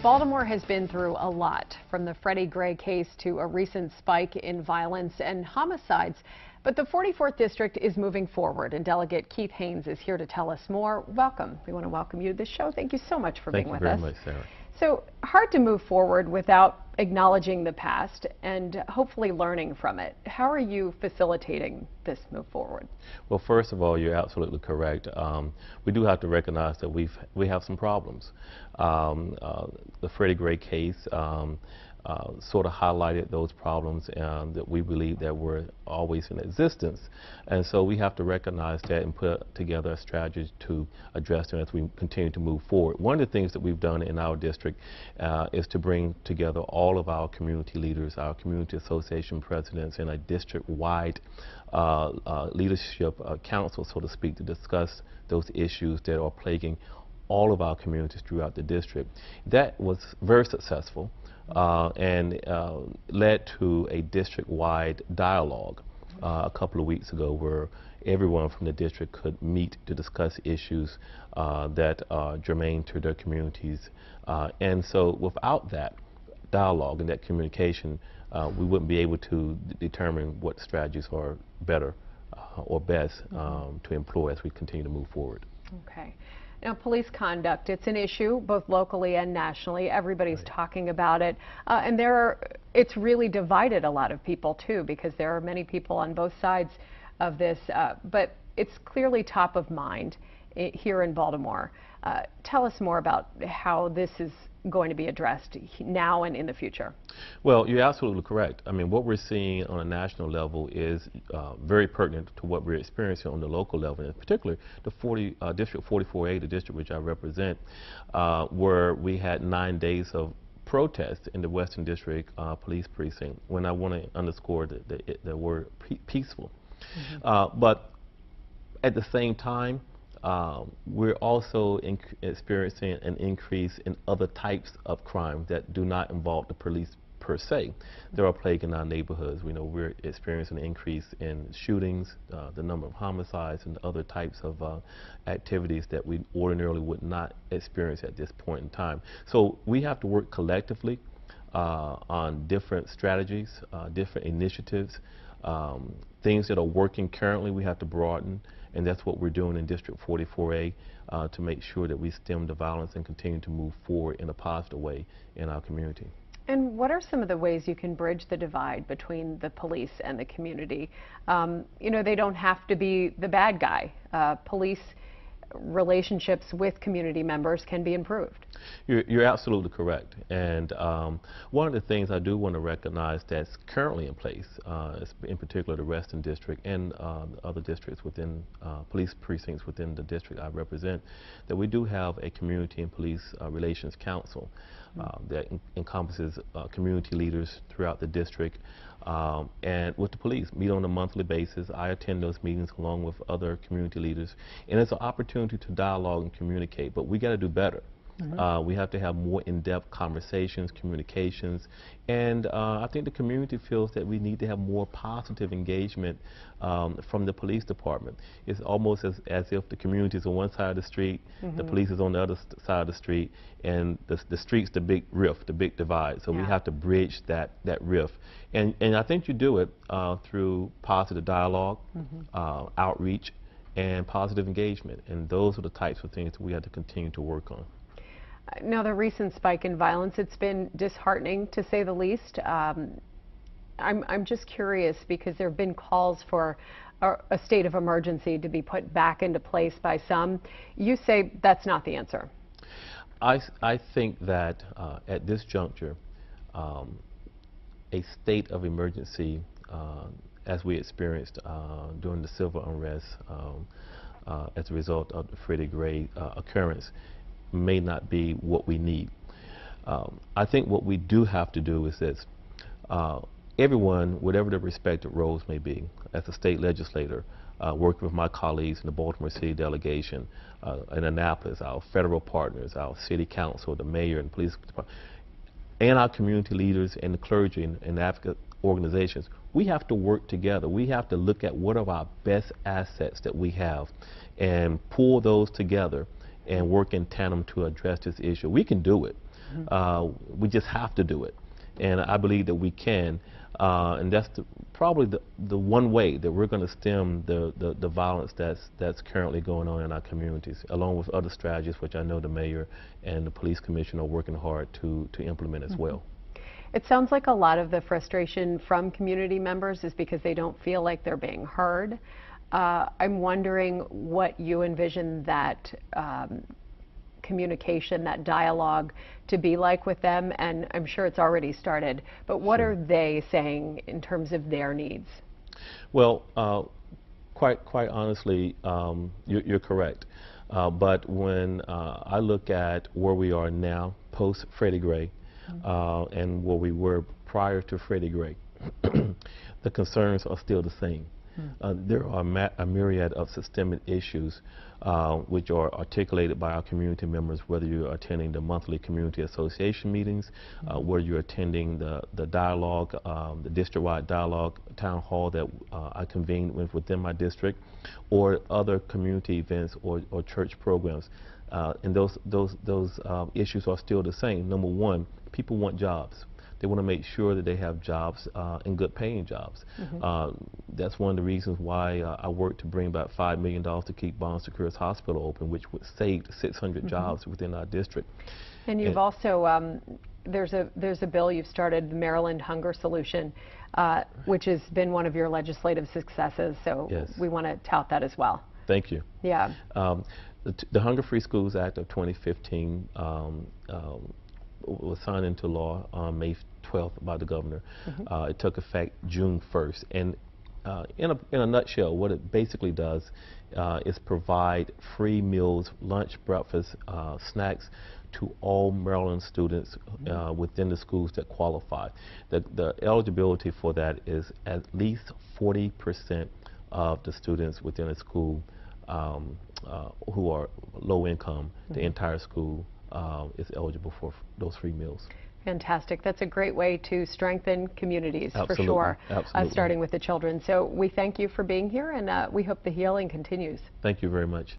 Baltimore has been through a lot, from the Freddie Gray case to a recent spike in violence and homicides. But the 44th District is moving forward, and Delegate Keith Haynes is here to tell us more. Welcome. We want to welcome you to the show. Thank you so much for being with us. Thank you very much, Sarah. So, hard to move forward without acknowledging the past and hopefully learning from it. How are you facilitating this move forward? Well, first of all, you're absolutely correct. We do have to recognize that we have some problems. The Freddie Gray case sort of highlighted those problems that we believe that were always in existence, and so we have to recognize that and put together a strategy to address them as we continue to move forward. One of the things that we've done in our district is to bring together all of our community leaders, our community association presidents, in a district-wide leadership council, so to speak, to discuss those issues that are plaguing all of our communities throughout the district. That was very successful. And led to a district-wide dialogue a couple of weeks ago where everyone from the district could meet to discuss issues that are germane to their communities. And so without that dialogue and that communication, we wouldn't be able to determine what strategies are better or best to employ as we continue to move forward. Okay. Now, police conduct, it's an issue both locally and nationally. Everybody's talking about it. And it's really divided a lot of people, too, because there are many people on both sides of this. But it's clearly top of mind here in Baltimore. Tell us more about how this is going to be addressed now and in the future. Well, you're absolutely correct. I mean, what we're seeing on a national level is very pertinent to what we're experiencing on the local level, and particularly the District 44A, the district which I represent, where we had 9 days of protest in the Western District Police Precinct, when I want to underscore the word peaceful. But at the same time, we're also experiencing an increase in other types of crime that do not involve the police per se. They are plaguing our neighborhoods. We know we're experiencing an increase in shootings, the number of homicides, and other types of activities that we ordinarily would not experience at this point in time. So we have to work collectively on different strategies, different initiatives, things that are working currently we have to broaden. And that's what we're doing in District 44A to make sure that we stem the violence and continue to move forward in a positive way in our community. And what are some of the ways you can bridge the divide between the police and the community? You know, they don't have to be the bad guy. Police relationships with community members can be improved. You're absolutely correct. And one of the things I do want to recognize that's currently in place, in particular the Western District and other districts within police precincts within the district I represent, that we do have a Community and Police Relations Council that encompasses community leaders throughout the district and with the police, meet on a monthly basis. I attend those meetings along with other community leaders, and it's an opportunity to dialogue and communicate, but we got to do better. We have to have more in-depth conversations, communications, and I think the community feels that we need to have more positive engagement from the police department. It's almost as if the community is on one side of the street, the police is on the other side of the street, and the street's the big rift, the big divide. So we have to bridge that rift. And I think you do it through positive dialogue, outreach, and positive engagement. And those are the types of things that we have to continue to work on. Now, the recent spike in violence, it's been disheartening, to say the least. I'm just curious, because there have been calls for a state of emergency to be put back into place by some. You say that's not the answer. I think that at this juncture, a state of emergency, as we experienced during the civil unrest as a result of the Freddie Gray occurrence, may not be what we need. I think what we do have to do is this. Everyone, whatever their respective roles may be, as a state legislator, working with my colleagues in the Baltimore City delegation, in Annapolis, our federal partners, our city council, the mayor and police department, and our community leaders and the clergy and advocate organizations, we have to work together. We have to look at what are our best assets that we have and pull those together and work in tandem to address this issue. We can do it. We just have to do it. And I believe that we can. And that's probably the one way that we're going to stem the violence that's currently going on in our communities, along with other strategies which I know the mayor and the police commissioner are working hard to implement as well. It sounds like a lot of the frustration from community members is because they don't feel like they're being heard. I'm wondering what you envision that communication, that dialogue to be like with them, and I'm sure it's already started, but what are they saying in terms of their needs? Well, quite honestly, you're correct. But when I look at where we are now, post Freddie Gray, and where we were prior to Freddie Gray, the concerns are still the same. There are a myriad of systemic issues which are articulated by our community members, whether you're attending the monthly community association meetings, whether you're attending the dialogue, the district-wide dialogue town hall that I convened within my district, or other community events or church programs. And those issues are still the same. Number one, people want jobs. They want to make sure that they have jobs and good paying jobs. That's one of the reasons why I worked to bring about $5 million to keep Bon-Secours Hospital open, which would save 600 jobs within our district. And you've also, there's a bill you've started, the Maryland Hunger Solution, which has been one of your legislative successes, so yes, we want to tout that as well. Thank you. Yeah. The Hunger Free Schools Act of 2015 was signed into law on May 12th by the governor. It took effect June 1st. And in a nutshell, what it basically does is provide free meals, lunch, breakfast, snacks to all Maryland students within the schools that qualify. The eligibility for that is at least 40% of the students within a school who are low income. The entire school is eligible for those free meals. Fantastic. That's a great way to strengthen communities, Absolutely. for sure, Absolutely. starting with the children. So we thank you for being here, and we hope the healing continues. Thank you very much.